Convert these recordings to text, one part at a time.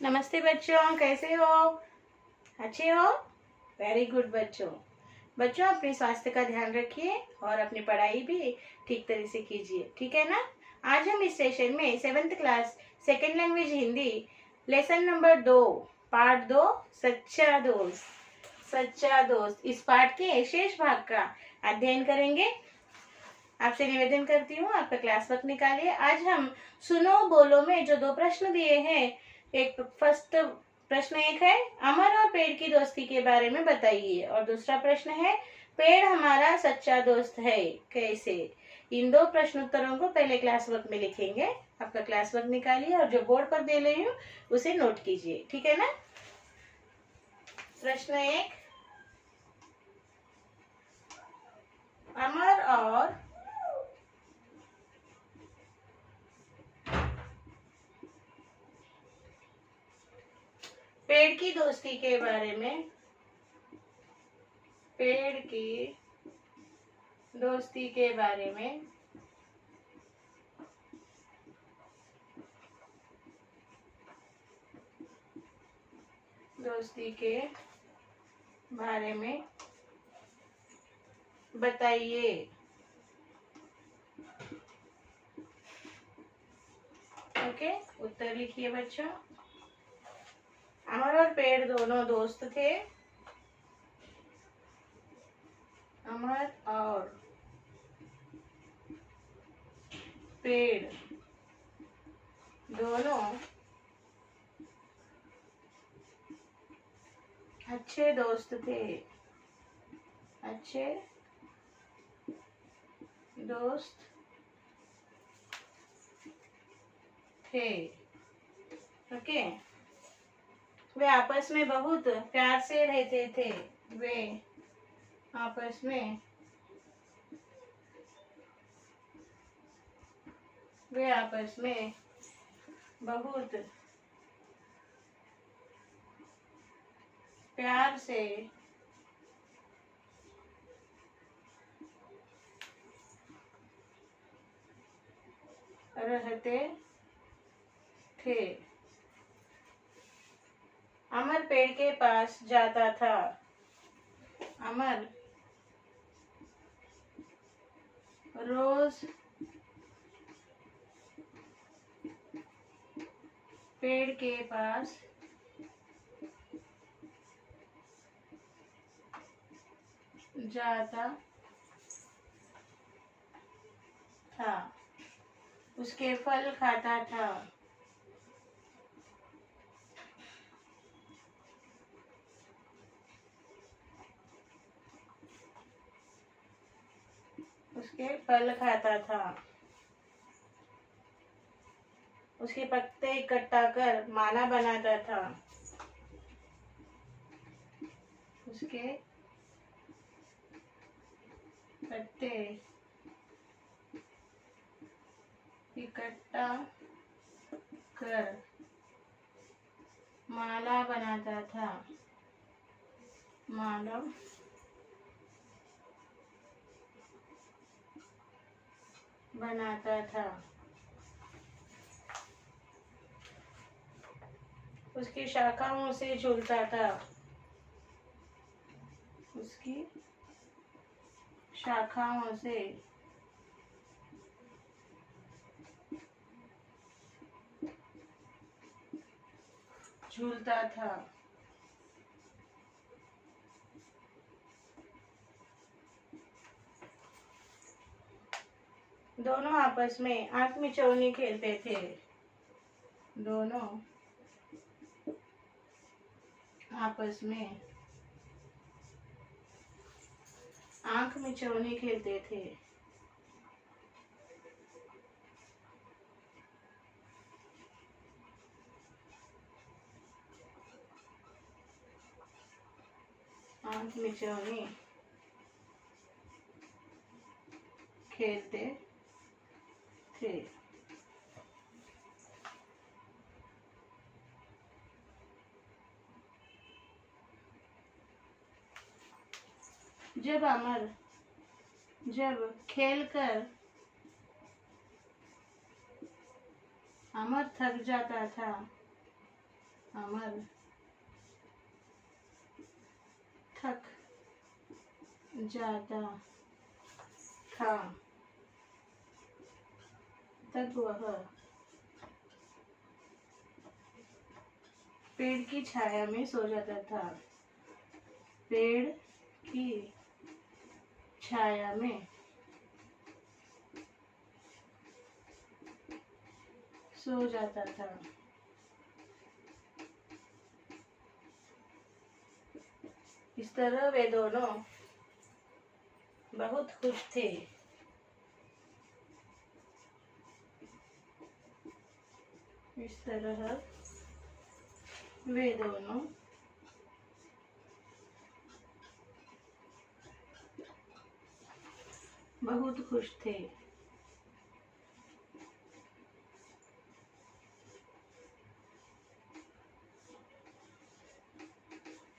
नमस्ते बच्चों, कैसे हो? अच्छे हो? वेरी गुड बच्चों। बच्चों, अपने स्वास्थ्य का ध्यान रखिए और अपनी पढ़ाई भी ठीक तरह से कीजिए, ठीक है ना? आज हम इस सेशन में 7th class second language Hindi lesson number 2 part 2 सच्चा दोस्त। सच्चा दोस्त इस पाठ के शेष भाग का अध्ययन करेंगे। आपसे निवेदन करती हूँ, आपका क्लास वर्क निकालिए। आज हम सुनो बोलो में जो 2 प्रश्न दिए हैं, एक फर्स्ट प्रश्न एक है अमर और पेड़ की दोस्ती के बारे में बताइए, और दूसरा प्रश्न है पेड़ हमारा सच्चा दोस्त है कैसे। इन 2 प्रश्न उत्तरों को पहले क्लास वर्क में लिखेंगे। आपका क्लास वर्क निकालिए और जो बोर्ड पर दे रही हूँ उसे नोट कीजिए, ठीक है ना? प्रश्न एक, अमर और पेड़ की दोस्ती के बारे में, पेड़ की दोस्ती के बारे में दोस्ती के बारे में बताइए। ओके, उत्तर लिखिए बच्चों। अमर और पेड़ दोनों दोस्त थे। अमर और पेड़ दोनों अच्छे दोस्त थे। अच्छे दोस्त थे। ओके, वे आपस में बहुत प्यार से रहते थे। वे आपस में बहुत प्यार से रहते थे। अमर पेड़ के पास जाता था। अमर रोज पेड़ के पास जाता था, उसके फल खाता था। उसके फल खाता था। उसके पत्ते इकट्ठा कर माला बनाता था। उसके पत्ते इकट्ठा कर माला बनाता था। माला बनाता था। उसकी शाखाओं से झूलता था। उसकी शाखाओं से झूलता था। दोनों आपस में आंख मिचौनी खेलते थे। दोनों आपस में आंख मिचौनी खेलते थे। आंख मिचौनी खेलते थे। जब खेलकर अमर थक जाता था। अमर थक जाता था, तब वह पेड़ की छाया में सो जाता था। पेड़ की छाया में सो जाता था। इस तरह वे दोनों बहुत खुश थे। इस तरह वे दोनों बहुत खुश थे।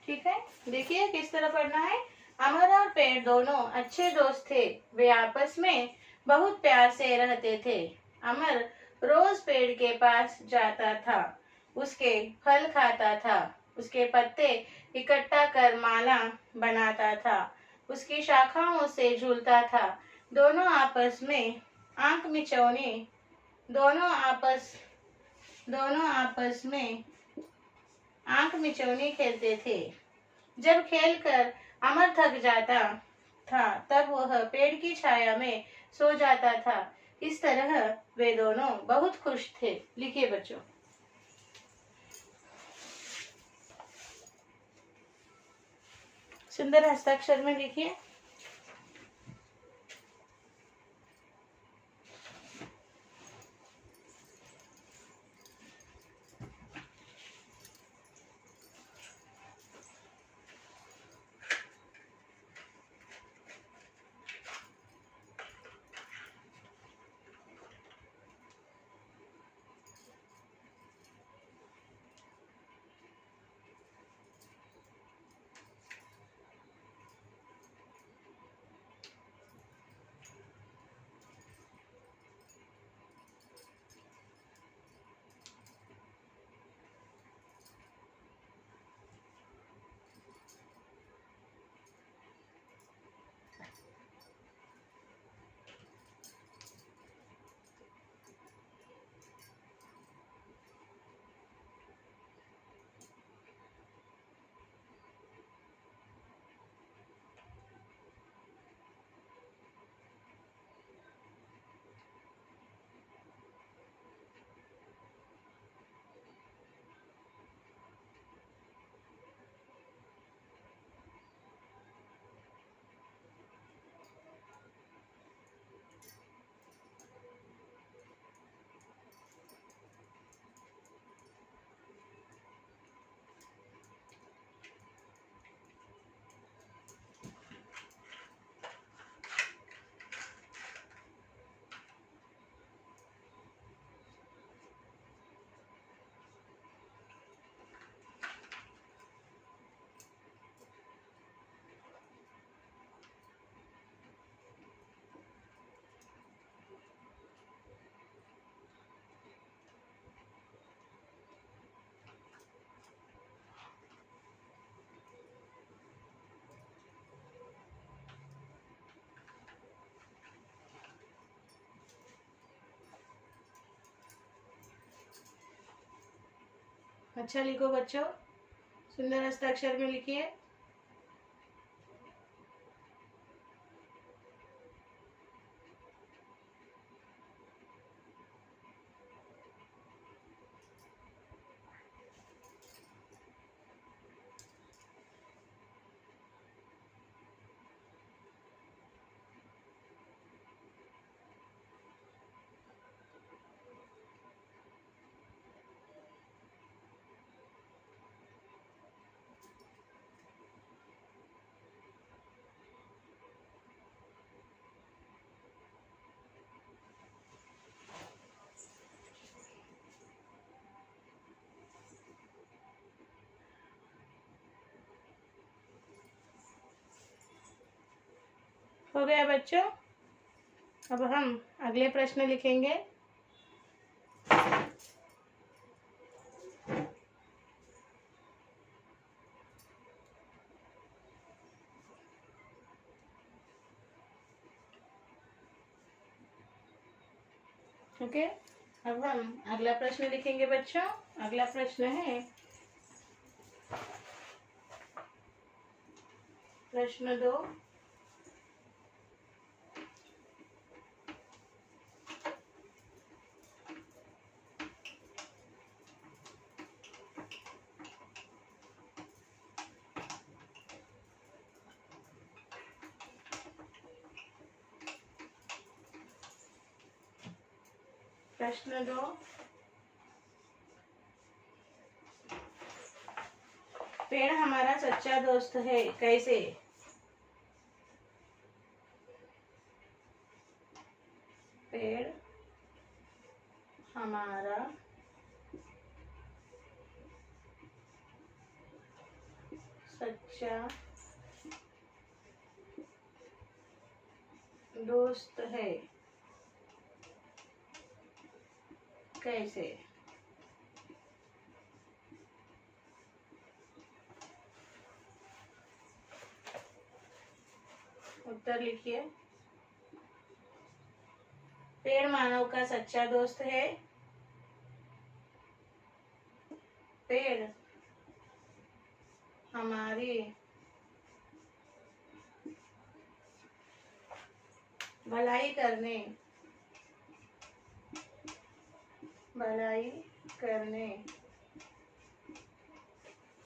ठीक है, देखिए किस तरह पढ़ना है। अमर और पेड़ दोनों अच्छे दोस्त थे। वे आपस में बहुत प्यार से रहते थे। अमर रोज पेड़ के पास जाता था, उसके फल खाता था, उसके पत्ते इकट्ठा कर माला बनाता था, उसकी शाखाओं से झूलता था। दोनों आपस में आंख मिचौनी दोनों आपस में आंख मिचौनी खेलते थे। जब खेलकर अमर थक जाता था, तब वह पेड़ की छाया में सो जाता था। इस तरह वे दोनों बहुत खुश थे। लिखिए बच्चों। सुंदर हस्ताक्षर में लिखिए। अच्छा लिखो बच्चों, सुंदर हस्ताक्षर में लिखिए। हो गया बच्चों। अब हम अगले प्रश्न लिखेंगे। ओके, अब हम अगला प्रश्न लिखेंगे बच्चों। अगला प्रश्न है प्रश्न 2। प्रश्न 2, पेड़ हमारा सच्चा दोस्त है, कैसे? पेड़ हमारा सच्चा दोस्त है, कैसे? उत्तर लिखिए। पेड़ मानव का सच्चा दोस्त है। पेड़ हमारी भलाई करने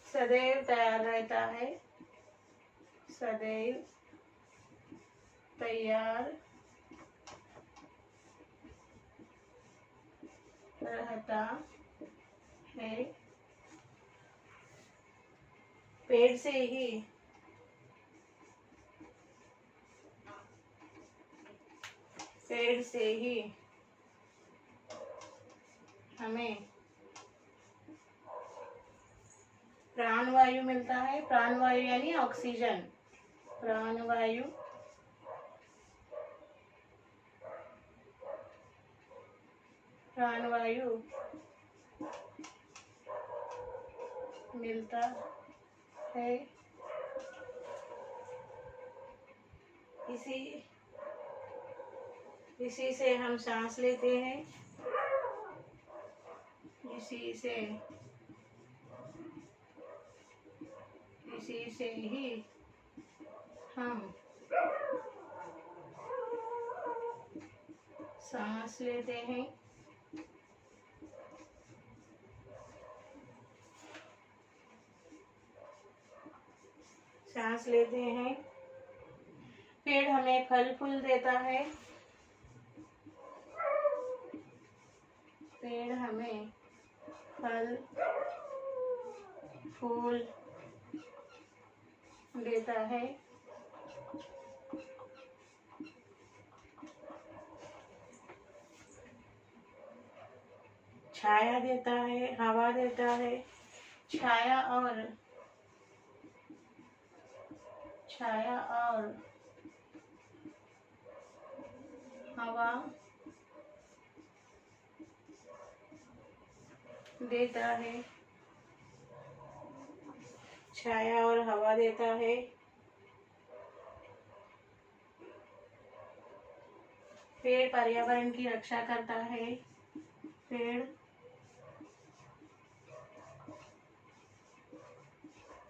सदैव तैयार रहता है। सदैव तैयार रहता है। पेड़ से ही हमें प्राणवायु मिलता है। प्राणवायु यानी ऑक्सीजन। प्राणवायु मिलता है। इसी से हम सांस लेते हैं। इसी से ही हम सांस लेते हैं। पेड़ हमें फल फूल देता है। पेड़ हमें फल फूल देता है। छाया देता है, हवा देता है। छाया और हवा देता है। छाया और हवा देता है। पेड़ पर्यावरण की रक्षा करता है। पेड़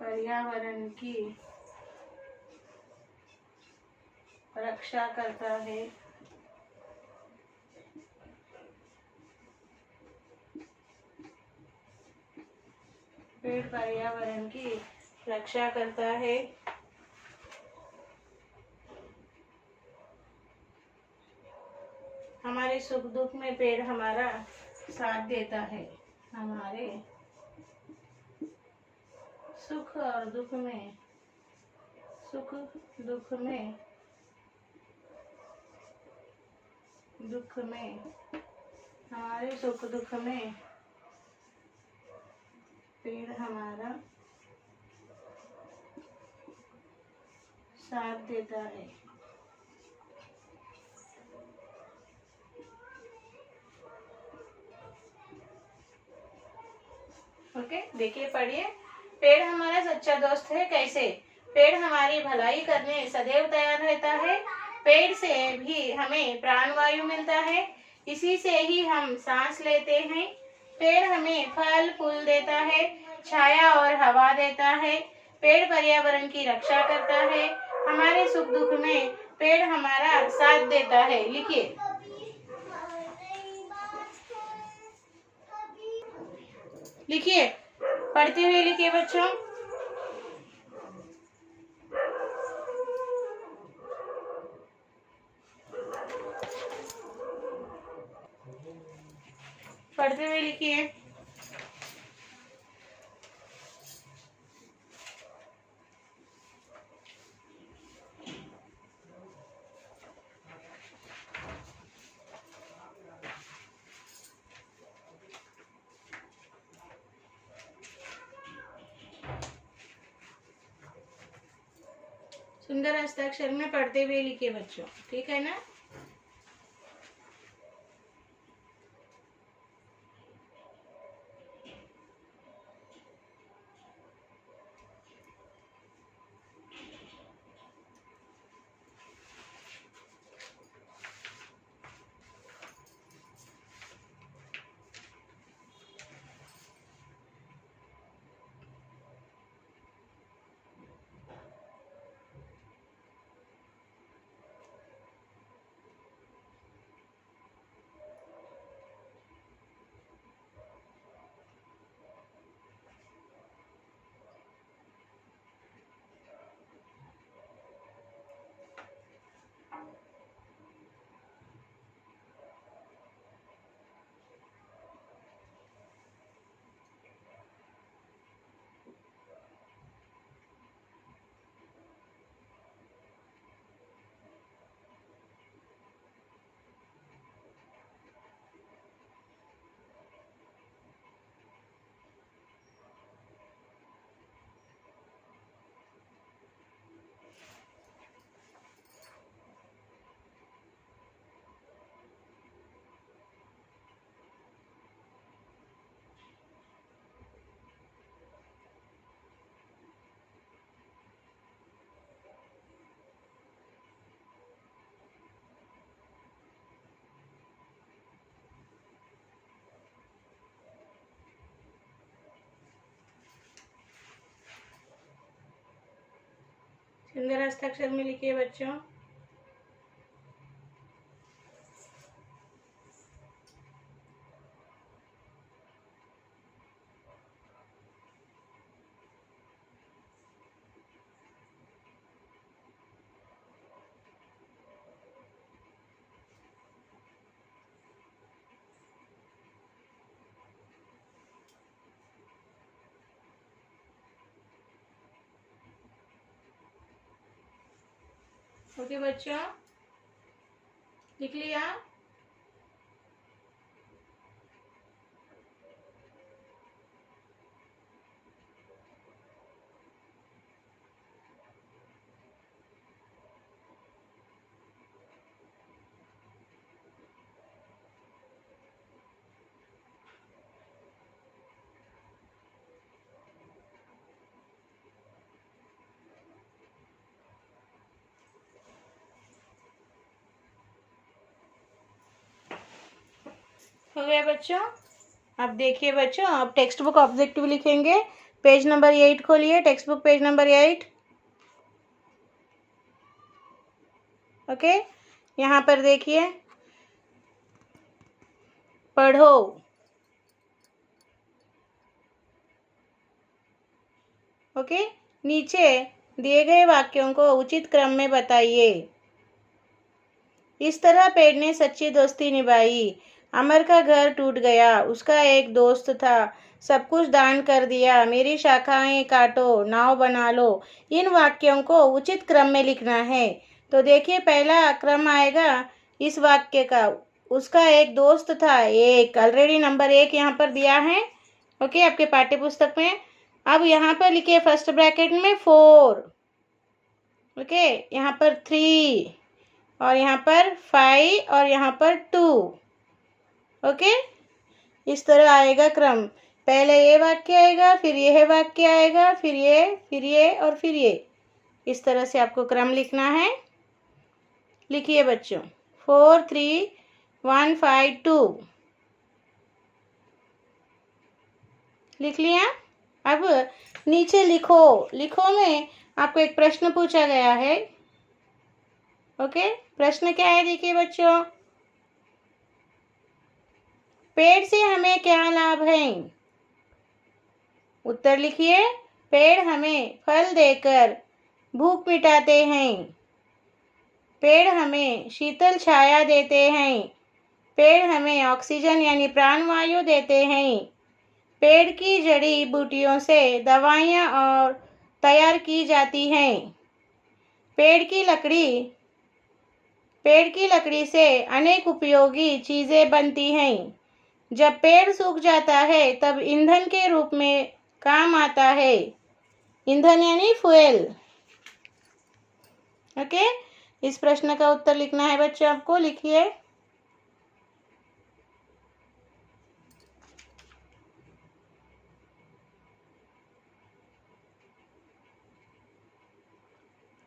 पर्यावरण की रक्षा करता है। पेड़ पर्यावरण की रक्षा करता है। हमारे सुख दुख में पेड़ हमारा साथ देता है। हमारे सुख दुख में हमारे सुख दुख में पेड़ हमारा साथ देता है। ओके, देखिए पढ़िए। पेड़ हमारा सच्चा दोस्त है, कैसे? पेड़ हमारी भलाई करने सदैव तैयार रहता है। पेड़ से भी हमें प्राणवायु मिलता है। इसी से ही हम सांस लेते हैं। पेड़ हमें फल फूल देता है, छाया और हवा देता है। पेड़ पर्यावरण की रक्षा करता है। हमारे सुख दुख में पेड़ हमारा साथ देता है। लिखिए, लिखिए, पढ़ते हुए लिखिए बच्चों। पढ़ते हुए लिखिए। सुंदर हस्ताक्षर में पढ़ते हुए लिखिए बच्चों, ठीक है ना। सुंदर हस्ताक्षर में लिखिए बच्चों। ओके बच्चों, लिख लिया। हो गया बच्चों। अब देखिए बच्चों, अब टेक्स्ट बुक ऑब्जेक्टिव लिखेंगे। पेज नंबर 8 खोलिए, text book page number 8। Okay, यहाँ पर देखिए, पढ़ो। ओके, नीचे दिए गए वाक्यों को उचित क्रम में बताइए। इस तरह पेड़ ने सच्ची दोस्ती निभाई। अमर का घर टूट गया, उसका एक दोस्त था, सब कुछ दान कर दिया। मेरी शाखाएं काटो, नाव बना लो। इन वाक्यों को उचित क्रम में लिखना है। तो देखिए, पहला क्रम आएगा इस वाक्य का, उसका एक दोस्त था। एक ऑलरेडी नंबर 1 यहाँ पर दिया है, ओके, आपके पाठ्य पुस्तक में। अब यहाँ पर लिखिए फर्स्ट ब्रैकेट में 4, ओके, यहाँ पर 3 और यहाँ पर 5 और यहाँ पर 2, ओके। इस तरह आएगा क्रम। पहले ये वाक्य आएगा, फिर यह वाक्य आएगा, फिर ये और फिर ये। इस तरह से आपको क्रम लिखना है। लिखिए बच्चों, 4 3 152 लिख लिया। अब नीचे लिखो, लिखो में आपको एक प्रश्न पूछा गया है। ओके, प्रश्न क्या है देखिए बच्चों, पेड़ से हमें क्या लाभ है? उत्तर लिखिए। पेड़ हमें फल देकर भूख मिटाते हैं, पेड़ हमें शीतल छाया देते हैं, पेड़ हमें ऑक्सीजन यानी प्राणवायु देते हैं, पेड़ की जड़ी बूटियों से दवाइयाँ और तैयार की जाती हैं, पेड़ की लकड़ी से अनेक उपयोगी चीज़ें बनती हैं, जब पेड़ सूख जाता है तब ईंधन के रूप में काम आता है, ईंधन यानी फ्यूल। ओके, इस प्रश्न का उत्तर लिखना है बच्चों आपको, लिखिए।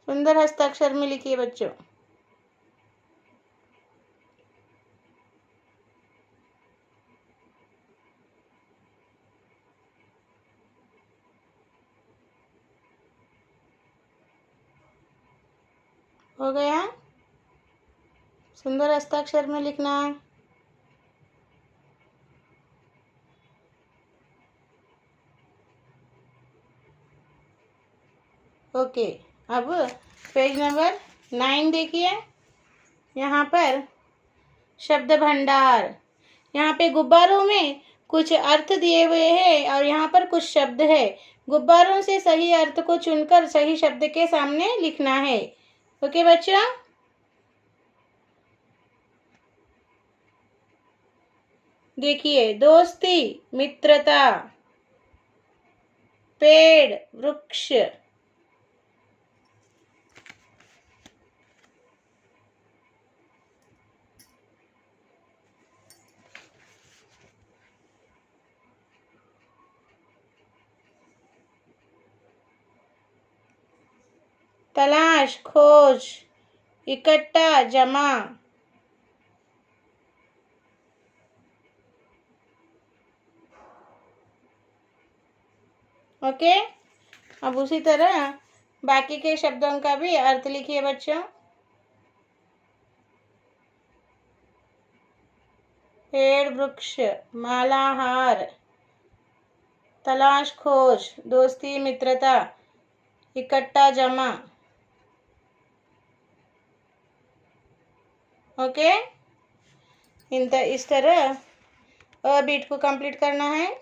सुंदर हस्ताक्षर में लिखिए बच्चों। हो गया? सुंदर हस्ताक्षर में लिखना है। ओके, अब पेज नंबर 9 देखिए। यहाँ पर शब्द भंडार, यहाँ पे गुब्बारों में कुछ अर्थ दिए हुए हैं और यहाँ पर कुछ शब्द है। गुब्बारों से सही अर्थ को चुनकर सही शब्द के सामने लिखना है। ओके बच्चों, देखिए, दोस्ती, मित्रता, पेड़, वृक्ष, तलाश, खोज, इकट्ठा, जमा। ओके, अब उसी तरह बाकी के शब्दों का भी अर्थ लिखिए बच्चों। पेड़, वृक्ष, मालाहार, तलाश, खोज, दोस्ती, मित्रता, इकट्ठा, जमा। ओके, इस तरह अ बीट को कंप्लीट करना है।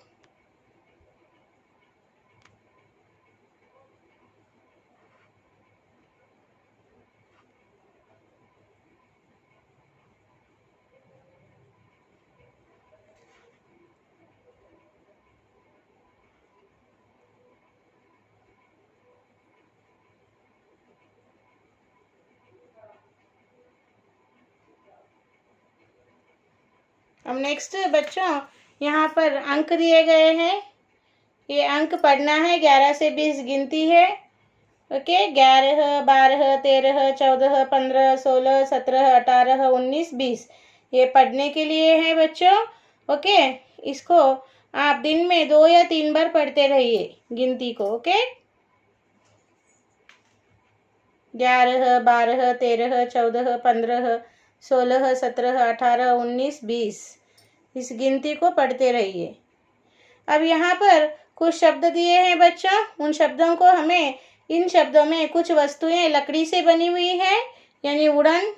अब नेक्स्ट बच्चों, यहाँ पर अंक दिए गए हैं। ये अंक पढ़ना है, 11 से 20 गिनती है। ओके, 11, 12, 13, 14, 15, 16, 17, 18, 19, 20 ये पढ़ने के लिए है बच्चों। ओके, इसको आप दिन में 2 या 3 बार पढ़ते रहिए गिनती को। ओके, 11, 12, 13, 14, 15, 16, 17, 18, 19, 20 इस गिनती को पढ़ते रहिए। अब यहाँ पर कुछ शब्द दिए हैं बच्चों, उन शब्दों को हमें, इन शब्दों में कुछ वस्तुएं लकड़ी से बनी हुई है यानी वुडन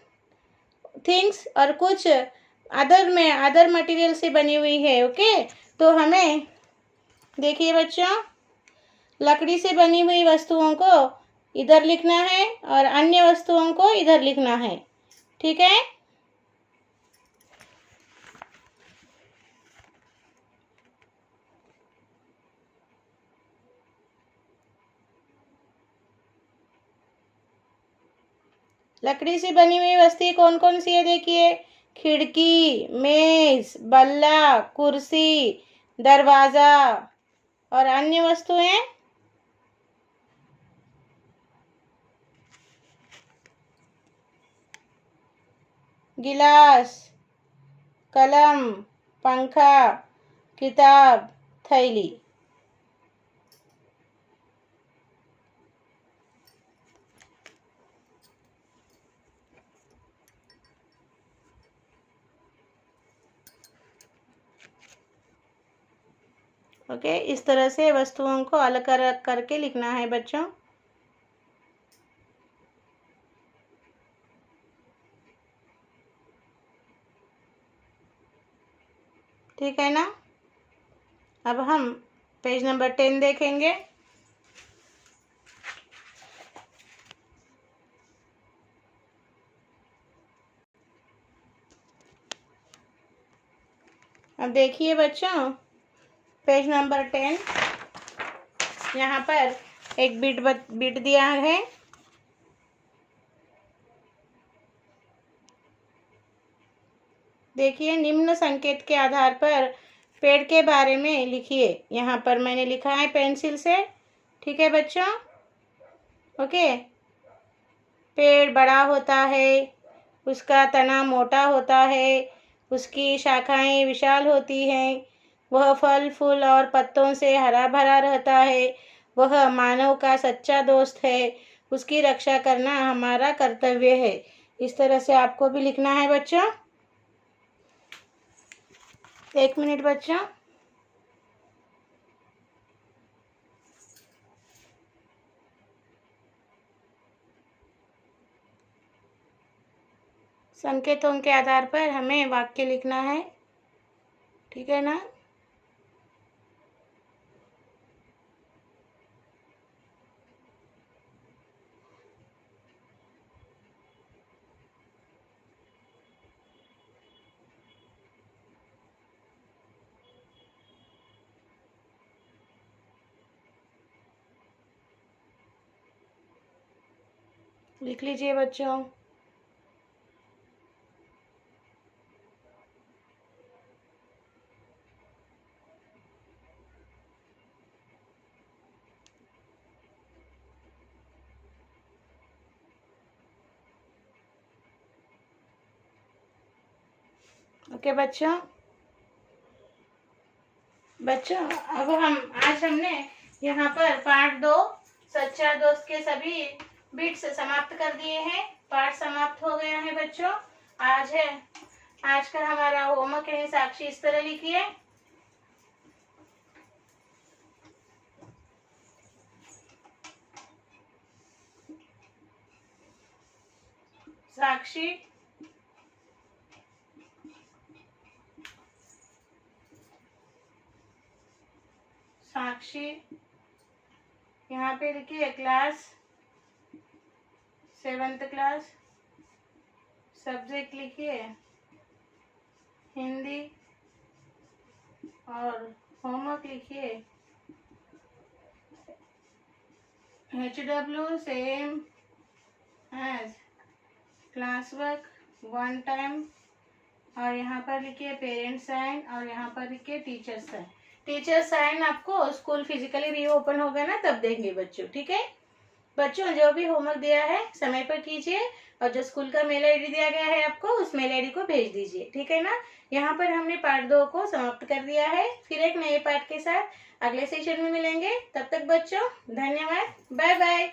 थिंग्स, और कुछ अदर मटेरियल से बनी हुई है। ओके, तो हमें देखिए बच्चों, लकड़ी से बनी हुई वस्तुओं को इधर लिखना है और अन्य वस्तुओं को इधर लिखना है। ठीक है, लकड़ी से बनी हुई वस्तु कौन कौन सी है देखिए, खिड़की, मेज, बल्ला, कुर्सी, दरवाजा और अन्य वस्तुएं, गिलास, कलम, पंखा, किताब, थैली। ओके, इस तरह से वस्तुओं को अलग करके लिखना है बच्चों। ठीक है ना। अब हम पेज नंबर 10 देखेंगे। अब देखिए बच्चों, पेज नंबर 10, यहाँ पर एक बिट दिया है। देखिए, निम्न संकेत के आधार पर पेड़ के बारे में लिखिए। यहाँ पर मैंने लिखा है पेंसिल से। ठीक है बच्चों। ओके, पेड़ बड़ा होता है, उसका तना मोटा होता है, उसकी शाखाएं विशाल होती हैं, वह फल फूल और पत्तों से हरा भरा रहता है, वह मानव का सच्चा दोस्त है, उसकी रक्षा करना हमारा कर्तव्य है। इस तरह से आपको भी लिखना है बच्चों। एक मिनट बच्चों। संकेतों के आधार पर हमें वाक्य लिखना है। ठीक है ना। लिख लीजिए बच्चों। ओके बच्चों। अब आज हमने यहाँ पर पार्ट 2 सच्चा दोस्त के सभी बिट्स समाप्त कर दिए हैं। पाठ समाप्त हो गया है बच्चों। आज का हमारा होमवर्क है, साक्षी इस तरह लिखिए। साक्षी साक्षी यहाँ पे लिखिए क्लास 7th क्लास, सब्जेक्ट लिखिए हिंदी और होमवर्क लिखिए HW same as class work 1 time, और यहाँ पर लिखिए पेरेंट्स साइन, और यहाँ पर लिखिए टीचर्स साइन। टीचर्स साइन आपको स्कूल फिजिकली रीओपन होगा ना तब देंगे बच्चों। ठीक है बच्चों, जो भी होमवर्क दिया है समय पर कीजिए, और जो स्कूल का मेल आईडी दिया गया है आपको उस मेल आईडी को भेज दीजिए। ठीक है ना। यहाँ पर हमने पार्ट 2 को समाप्त कर दिया है। फिर एक नए पार्ट के साथ अगले सेशन में मिलेंगे। तब तक बच्चों धन्यवाद, बाय बाय।